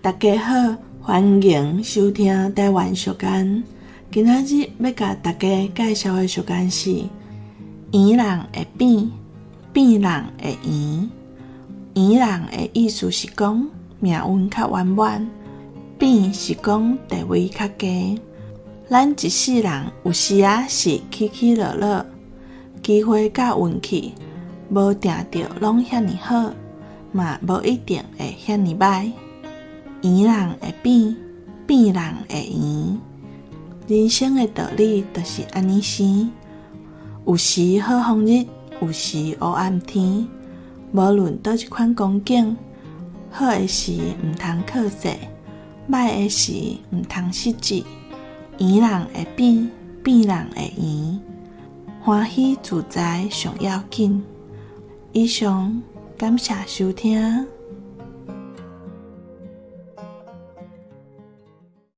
大家好，欢迎收听台湾俗间。今仔日要甲大家介绍的俗间是圆人的变，变人的圆。圆人的意思是讲命运较圆满，变是讲地位较低。咱一世人有时啊是起起落落，机会甲运气无定着拢遐尼好，嘛无一定会遐尼歹。圆人会变，变人会圆。人生的道理就是安尼生，有时好风日，有时黑暗天。无论倒一款光景，好的时毋通靠势，歹的时毋通失志。圆人会变，变人会圆。欢喜自在上要紧。以上，感谢收听。